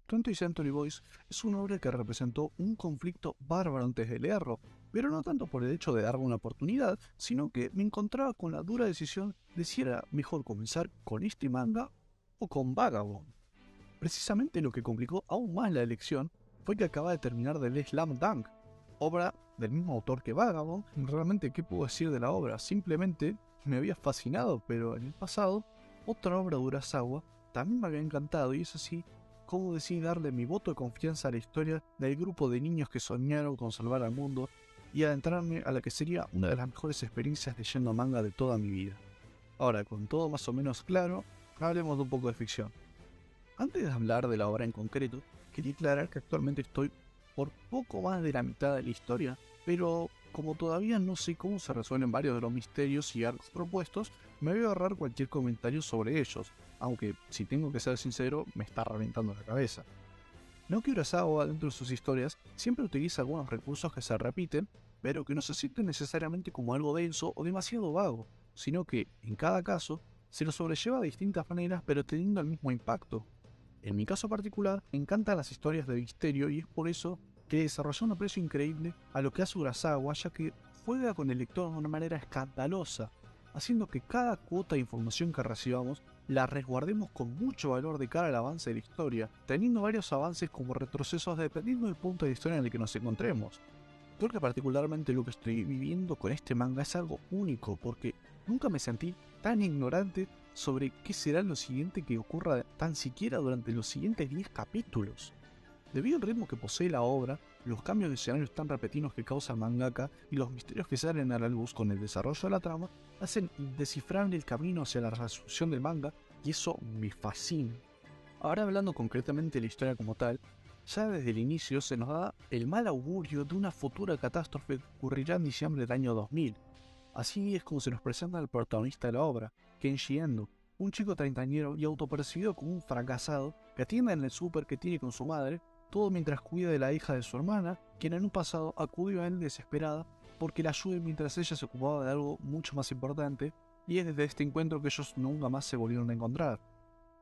20th Century Boys es una obra que representó un conflicto bárbaro antes de leerlo, pero no tanto por el hecho de darle una oportunidad, sino que me encontraba con la dura decisión de si era mejor comenzar con este manga o con Vagabond. Precisamente lo que complicó aún más la elección fue que acababa de terminar de leer Slam Dunk, obra del mismo autor que Vagabond. Realmente, ¿qué puedo decir de la obra? Simplemente me había fascinado, pero en el pasado, otra obra de Urasawa también me había encantado, y es así como decidí darle mi voto de confianza a la historia del grupo de niños que soñaron con salvar al mundo y adentrarme a la que sería una de las mejores experiencias leyendo manga de toda mi vida. Ahora, con todo más o menos claro, hablemos de un poco de ficción. Antes de hablar de la obra en concreto, quería aclarar que actualmente estoy por poco más de la mitad de la historia, pero como todavía no sé cómo se resuelven varios de los misterios y arcos propuestos, me voy a ahorrar cualquier comentario sobre ellos, aunque si tengo que ser sincero, me está reventando la cabeza. Naoki Urasawa, dentro de sus historias, siempre utiliza algunos recursos que se repiten, pero que no se sienten necesariamente como algo denso o demasiado vago, sino que, en cada caso, se lo sobrelleva de distintas maneras pero teniendo el mismo impacto. En mi caso particular, me encantan las historias de misterio y es por eso que desarrolló un aprecio increíble a lo que hace Urasawa, ya que juega con el lector de una manera escandalosa, haciendo que cada cuota de información que recibamos la resguardemos con mucho valor de cara al avance de la historia, teniendo varios avances como retrocesos dependiendo del punto de la historia en el que nos encontremos. Creo que particularmente lo que estoy viviendo con este manga es algo único, porque nunca me sentí tan ignorante sobre qué será lo siguiente que ocurra tan siquiera durante los siguientes 10 capítulos. Debido al ritmo que posee la obra, los cambios de escenarios tan repentinos que causa el mangaka y los misterios que salen a la luz con el desarrollo de la trama, hacen indescifrable el camino hacia la resolución del manga, y eso me fascina. Ahora, hablando concretamente de la historia como tal, ya desde el inicio se nos da el mal augurio de una futura catástrofe que ocurrirá en diciembre del año 2000. Así es como se nos presenta el protagonista de la obra, Kenji Endo, un chico treintañero y autopercibido como un fracasado que atiende en el súper que tiene con su madre, todo mientras cuida de la hija de su hermana, quien en un pasado acudió a él desesperada porque la ayude mientras ella se ocupaba de algo mucho más importante, y es desde este encuentro que ellos nunca más se volvieron a encontrar.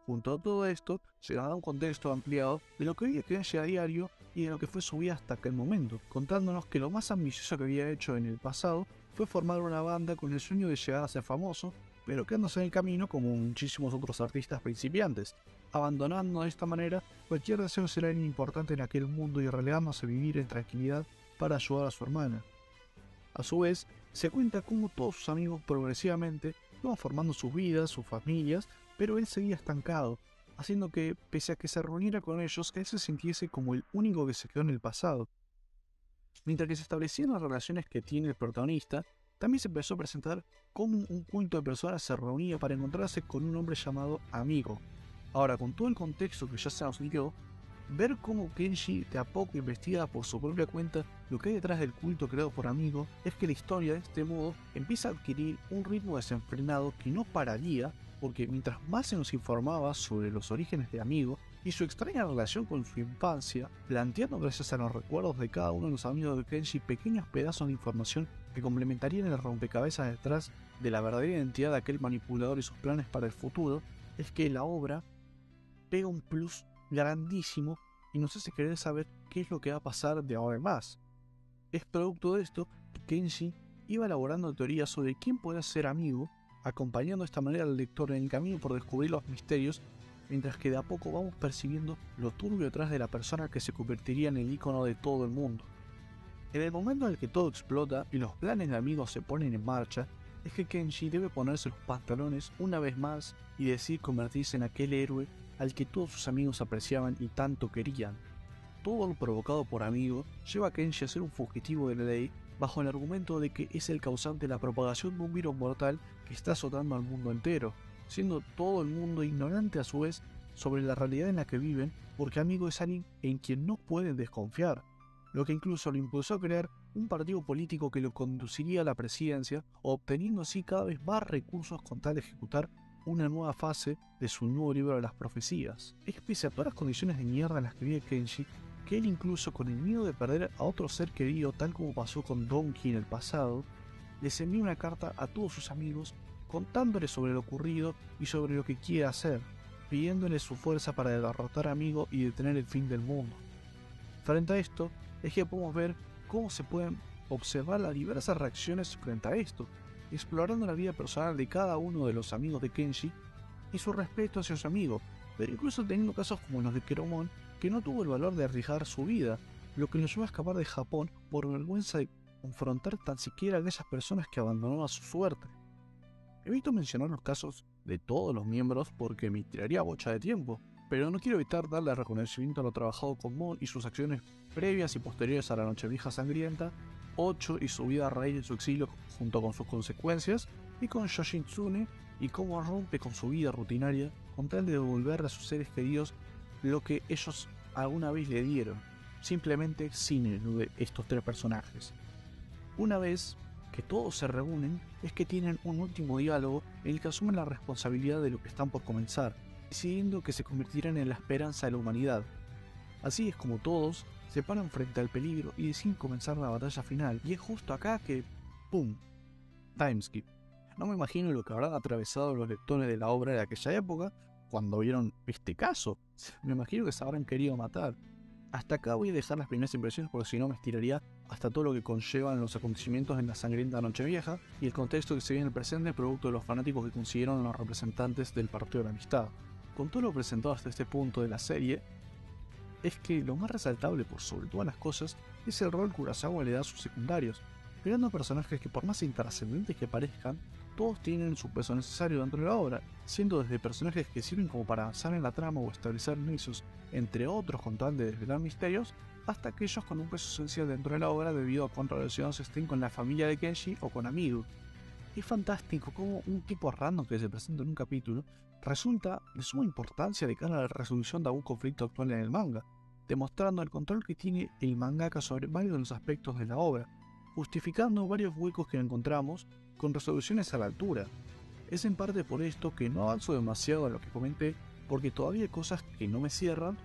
Junto a todo esto, se nos da un contexto ampliado de lo que vive Kenji a diario y de lo que fue su vida hasta aquel momento, contándonos que lo más ambicioso que había hecho en el pasado fue formar una banda con el sueño de llegar a ser famoso, pero quedándose en el camino como muchísimos otros artistas principiantes, abandonando de esta manera cualquier deseo de ser alguien importante en aquel mundo y relegándose a vivir en tranquilidad para ayudar a su hermana. A su vez, se cuenta cómo todos sus amigos progresivamente iban formando sus vidas, sus familias, pero él seguía estancado, haciendo que, pese a que se reuniera con ellos, él se sintiese como el único que se quedó en el pasado. Mientras que se establecían las relaciones que tiene el protagonista, también se empezó a presentar cómo un culto de personas se reunía para encontrarse con un hombre llamado Amigo. Ahora, con todo el contexto que ya se nos dio, ver cómo Kenji de a poco investiga por su propia cuenta lo que hay detrás del culto creado por Amigo es que la historia de este modo empieza a adquirir un ritmo desenfrenado que no pararía, porque mientras más se nos informaba sobre los orígenes de Amigo y su extraña relación con su infancia, planteando gracias a los recuerdos de cada uno de los amigos de Kenji pequeños pedazos de información que complementarían el rompecabezas detrás de la verdadera identidad de aquel manipulador y sus planes para el futuro, es que la obra pega un plus grandísimo y nos hace querer saber qué es lo que va a pasar de ahora en más. Es producto de esto que Kenji iba elaborando teorías sobre quién podría ser Amigo, acompañando de esta manera al lector en el camino por descubrir los misterios, mientras que de a poco vamos percibiendo lo turbio detrás de la persona que se convertiría en el icono de todo el mundo. En el momento en el que todo explota y los planes de Amigo se ponen en marcha, es que Kenji debe ponerse los pantalones una vez más y decidir convertirse en aquel héroe al que todos sus amigos apreciaban y tanto querían. Todo lo provocado por Amigo lleva a Kenji a ser un fugitivo de la ley bajo el argumento de que es el causante de la propagación de un virus mortal que está azotando al mundo entero, siendo todo el mundo ignorante a su vez sobre la realidad en la que viven, porque Amigo es alguien en quien no pueden desconfiar, lo que incluso lo impulsó a crear un partido político que lo conduciría a la presidencia, obteniendo así cada vez más recursos con tal de ejecutar una nueva fase de su nuevo libro de las profecías. Es pese a todas las condiciones de mierda en las que vive Kenji, que él, incluso con el miedo de perder a otro ser querido, tal como pasó con Donkey en el pasado, les envía una carta a todos sus amigos contándoles sobre lo ocurrido y sobre lo que quiere hacer. pidiéndole su fuerza para derrotar a Amigo y detener el fin del mundo. Frente a esto, es que podemos ver cómo se pueden observar las diversas reacciones frente a esto, explorando la vida personal de cada uno de los amigos de Kenshi y su respeto hacia su amigo, pero incluso teniendo casos como los de Keromon, que no tuvo el valor de arriesgar su vida, lo que lo llevó a escapar de Japón por vergüenza de confrontar tan siquiera a aquellas personas que abandonaron a su suerte. Evito mencionar los casos de todos los miembros porque me tiraría bocha de tiempo, pero no quiero evitar darle reconocimiento a lo trabajado con Mon y sus acciones previas y posteriores a la Nochevieja Sangrienta, 8 y su vida a raíz de su exilio junto con sus consecuencias, y con Yoshitsune y cómo rompe con su vida rutinaria con tal de devolverle a sus seres queridos lo que ellos alguna vez le dieron, simplemente sin estos tres personajes. Una vez que todos se reúnen, es que tienen un último diálogo en el que asumen la responsabilidad de lo que están por comenzar, decidiendo que se convertirán en la esperanza de la humanidad. Así es como todos se paran frente al peligro y deciden comenzar la batalla final, y es justo acá que ¡pum! Timeskip. No me imagino lo que habrán atravesado los lectores de la obra de aquella época cuando vieron este caso. Me imagino que se habrán querido matar. Hasta acá voy a dejar las primeras impresiones porque si no me estiraría hasta todo lo que conllevan los acontecimientos en la sangrienta Nochevieja y el contexto que se vive en el presente producto de los fanáticos que consiguieron los representantes del Partido de la Amistad. Con todo lo presentado hasta este punto de la serie, es que lo más resaltable por sobre todas las cosas es el rol que Urasawa le da a sus secundarios, creando personajes que por más intrascendentes que parezcan, todos tienen su peso necesario dentro de la obra, siendo desde personajes que sirven como para avanzar en la trama o establecer nexos entre otros con tal de desvelar misterios, hasta aquellos con un peso esencial dentro de la obra debido a cuánto relacionados estén con la familia de Kenshi o con Amigo. Es fantástico cómo un tipo random que se presenta en un capítulo resulta de suma importancia de cara a la resolución de algún conflicto actual en el manga, demostrando el control que tiene el mangaka sobre varios de los aspectos de la obra, justificando varios huecos que encontramos con resoluciones a la altura. Es en parte por esto que no avanzo demasiado a lo que comenté, porque todavía hay cosas que no me cierran,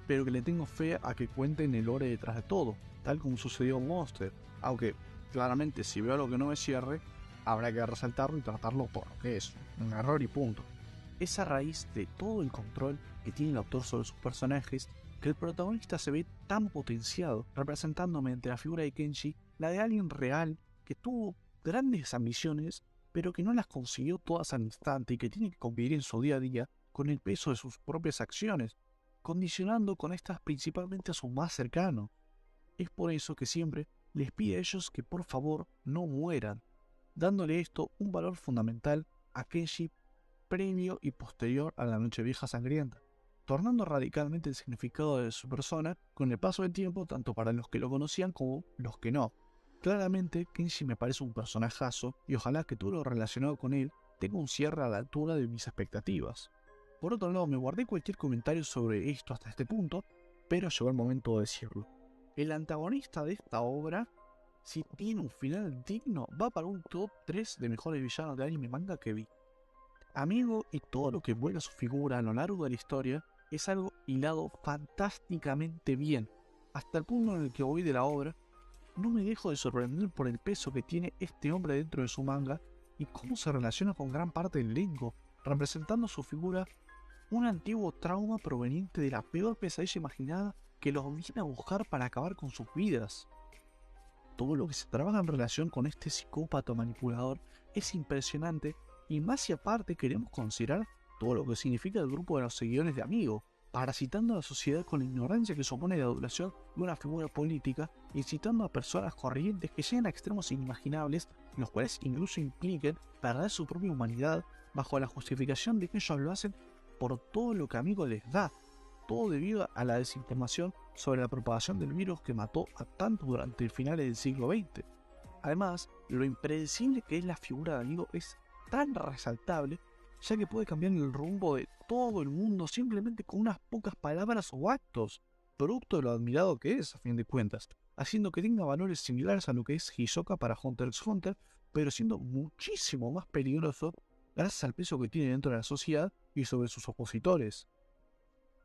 pero que le tengo fe a que cuenten el lore detrás de todo, tal como sucedió en Monster, aunque claramente si veo algo que no me cierre, habrá que resaltarlo y tratarlo por lo que es, un error y punto. Es a raíz de todo el control que tiene el autor sobre sus personajes que el protagonista se ve tan potenciado, representando mediante la figura de Kenshi la de alguien real que tuvo grandes ambiciones, pero que no las consiguió todas al instante y que tiene que convivir en su día a día con el peso de sus propias acciones, condicionando con estas principalmente a su más cercano. Es por eso que siempre les pide a ellos que por favor no mueran, dándole esto un valor fundamental a Kenshi previo y posterior a la Nochevieja Sangrienta, tornando radicalmente el significado de su persona con el paso del tiempo tanto para los que lo conocían como los que no. Claramente Kenshi me parece un personajazo y ojalá que todo lo relacionado con él tenga un cierre a la altura de mis expectativas. Por otro lado, me guardé cualquier comentario sobre esto hasta este punto, pero llegó el momento de decirlo. El antagonista de esta obra, si tiene un final digno, va para un top 3 de mejores villanos de anime manga que vi. Amigo y todo lo que vuelve a su figura a lo largo de la historia es algo hilado fantásticamente bien, hasta el punto en el que voy de la obra. No me dejo de sorprender por el peso que tiene este hombre dentro de su manga y cómo se relaciona con gran parte del elenco, representando su figura un antiguo trauma proveniente de la peor pesadilla imaginada que los viene a buscar para acabar con sus vidas. Todo lo que se trabaja en relación con este psicópata manipulador es impresionante, y más si aparte queremos considerar todo lo que significa el grupo de los seguidores de Amigo, parasitando a la sociedad con la ignorancia que supone la adulación de una figura política, incitando a personas corrientes que llegan a extremos inimaginables, los cuales incluso impliquen perder su propia humanidad, bajo la justificación de que ellos lo hacen por todo lo que Amigo les da, todo debido a la desinformación sobre la propagación del virus que mató a tantos durante el final del siglo XX. Además, lo impredecible que es la figura de Amigo es tan resaltable, ya que puede cambiar el rumbo de todo el mundo simplemente con unas pocas palabras o actos, producto de lo admirado que es a fin de cuentas, haciendo que tenga valores similares a lo que es Hisoka para Hunter x Hunter, pero siendo muchísimo más peligroso gracias al peso que tiene dentro de la sociedad y sobre sus opositores.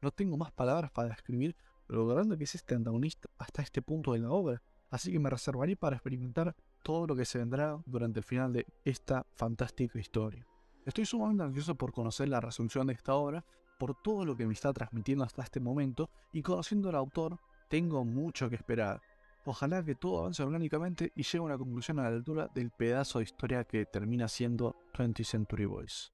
No tengo más palabras para describir lo grande que es este antagonista hasta este punto de la obra, así que me reservaré para experimentar todo lo que se vendrá durante el final de esta fantástica historia. Estoy sumamente ansioso por conocer la resolución de esta obra, por todo lo que me está transmitiendo hasta este momento, y conociendo al autor, tengo mucho que esperar. Ojalá que todo avance orgánicamente y llegue a una conclusión a la altura del pedazo de historia que termina siendo 20th Century Boys.